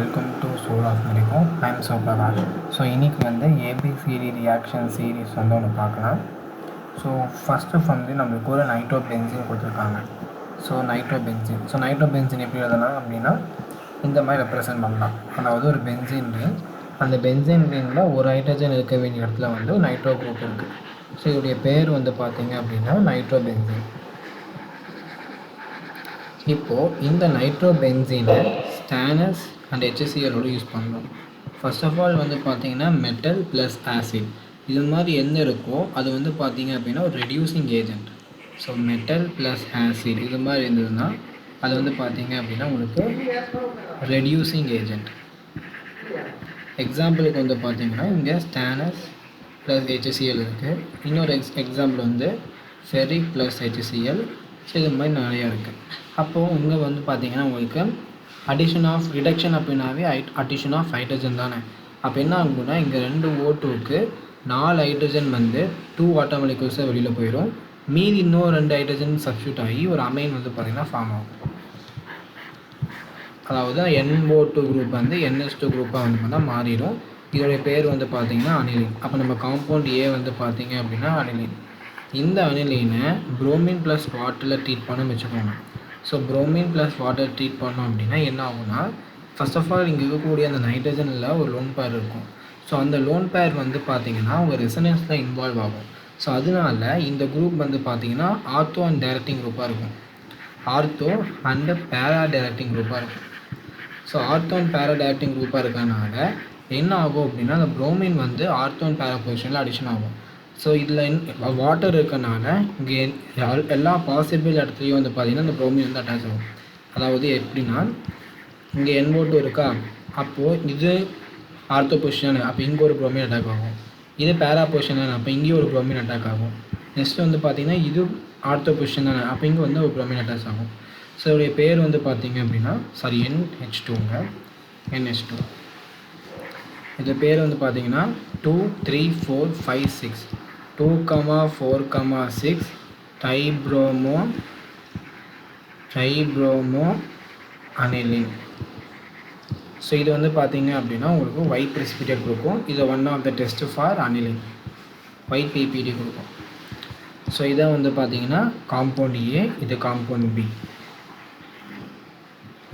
Welcome to soul of medico. I am Sivaprakash. So இன்றைக்கி வந்து ABCD reaction series வந்து ஒன்று பார்க்கலாம். ஸோ ஃபஸ்ட்டு வந்து நம்மளுக்கு ஒரு நைட்ரோபென்சின் கொடுத்துருக்காங்க. ஸோ நைட்ரோபென்சின் எப்படி எழுதலாம் அப்படின்னா இந்த மாதிரி ரெப்ரசன்ட் பண்ணலாம். அதாவது ஒரு பென்சின் ரிங், அந்த பென்சின் ரிங்கில் ஒரு ஹைட்ரஜன் இருக்க வேண்டிய இடத்துல வந்து நைட்ரோ குரூப் இருக்குது. ஸோ இதோடைய பேர் வந்து பார்த்திங்க அப்படின்னா நைட்ரோபென்சின். இப்போது இந்த நைட்ரோபென்சீனை ஸ்டானஸ் அண்ட் HClோடு யூஸ் பண்ணணும். ஃபர்ஸ்ட் ஆஃப் ஆல் வந்து பார்த்திங்கன்னா மெட்டல் ப்ளஸ் ஆசிட் இது மாதிரி என்ன இருக்கோ அது வந்து பார்த்திங்க அப்படின்னா ஒரு reducing agent. So metal plus acid இது மாதிரி இருந்ததுன்னா அது வந்து பார்த்திங்க அப்படின்னா உங்களுக்கு ரெடியூசிங் ஏஜென்ட். எக்ஸாம்பிளுக்கு வந்து பார்த்திங்கன்னா இங்கே ஸ்டானஸ் ப்ளஸ் HCl இருக்குது. இன்னொரு எக்ஸாம்பிள் வந்து ஃபெரிக் ப்ளஸ் HCl. ஸோ இது மாதிரி நிறையா இருக்குது. அப்போது இங்கே வந்து பார்த்திங்கன்னா உங்களுக்கு ரிடக்ஷன் அப்படின்னாவே அடிஷன் ஆஃப் ஹைட்ரஜன் தானே. அப்போ என்ன ஆகும்னா இங்கே 2 O2க்கு 4 ஹைட்ரஜன் வந்து 2 வாட்டர் மாலிக்யூல்ஸாக வெளியில் போயிடும். மீதி இன்னும் 2 ஹைட்ரஜன் சப்ஸ்டியூட் ஆகி ஒரு அமைன் வந்து பார்த்திங்கன்னா ஃபார்ம் ஆகும். அதாவது NO2 குரூப் வந்து NH2 குரூப்பாக வந்து பார்த்தா மாறிடும். இதோடைய பேர் வந்து பார்த்திங்கன்னா அனிலின். அப்போ நம்ம காம்பவுண்ட் A வந்து பார்த்திங்க அப்படின்னா அனிலின். இந்த அனிலினை புரோமின் ப்ளஸ் வாட்டரில் ட்ரீட் பண்ணணும்னு வச்சுக்கோங்க. So bromine plus water treat பண்ணோம் அப்படின்னா என்ன ஆகும்னா ஃபர்ஸ்ட் ஆஃப் ஆல் இங்கே இருக்கக்கூடிய அந்த நைட்ரஜனில் ஒரு லோன் பேர் இருக்கும். ஸோ அந்த லோன் பேர் வந்து பார்த்திங்கன்னா உங்கள் ரெசனன்ஸில் இன்வால்வ் ஆகும். ஸோ அதனால இந்த குரூப் வந்து பார்த்திங்கன்னா ஆர்த்தோ அண்ட் டைரக்டிங் குரூப்பாக இருக்கும். ஆர்த்தோ அண்ட் பேரா டைரக்டிங் குரூப்பாக இருக்கும். ஸோ ஆர்த்தோ அண்ட் பேரா டைரக்டிங் குரூப்பாக இருக்கனால என்ன ஆகும் அப்படின்னா அந்த புரோமின் வந்து ஆர்த்தோ அண்ட் பேரா பொசிஷனில் அடிஷன் ஆகும். ஸோ இதில் வாட்டர் இருக்கனால இங்கே எல்லா பாசிபிள் இடத்துலையும் வந்து பார்த்திங்கன்னா இந்த புரோமின் வந்து அட்டாச் ஆகும். அதாவது எப்படின்னா இங்கே NO2 இருக்கா, அப்போது இது ஆர்த்தோ பொசிஷன், அப்போ இங்கே ஒரு புரோமின் அட்டாக் ஆகும். இது பேரா பொசிஷன் தானே, அப்போ இங்கேயும் ஒரு புரோமின் அட்டாக் ஆகும். நெக்ஸ்ட் வந்து பார்த்திங்கன்னா இது ஆர்த்தோ பொசிஷன் தானே, அப்போ இங்கே வந்து ஒரு புரோமின் அட்டாச் ஆகும். ஸோ இதோடைய பேர் வந்து பார்த்திங்க அப்படின்னா NH2ங்க. NH2 இது பேர் வந்து பார்த்திங்கன்னா 2 3 4 5 6 2,4,6 ட்ரைப்ரோமோ அனிலின். ஸோ இது வந்து பார்த்திங்க அப்படின்னா உங்களுக்கு ஒயிட் precipitate கொடுக்கும். இது one of the test for aniline, white PPT கொடுக்கும். ஸோ இதை வந்து பார்த்திங்கன்னா காம்பவுண்ட் A, இது காம்பவுண்ட் B.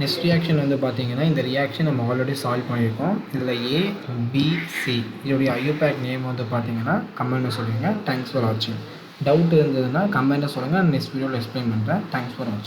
நெக்ஸ்ட் ரியாக்ஷன் வந்து பார்த்திங்கன்னா இந்த ரியாக்ஷன் நம்ம ஆல்ரெடி சால்வ் பண்ணியிருக்கோம். இதில் ABC இதோடைய ஐயூபேக் நேம் வந்து பார்த்திங்கன்னா கமெண்ட்டில் சொல்லுங்கள். தேங்க்ஸ் ஃபார் வாட்சிங். டவுட் இருந்ததுன்னா கமெண்ட்டில் சொல்லுங்கள். நெக்ஸ்ட் வீடியோவில் எக்ஸ்பிளைன் பண்ணுறேன். தேங்க்ஸ் ஃபார் வாட்சிங்.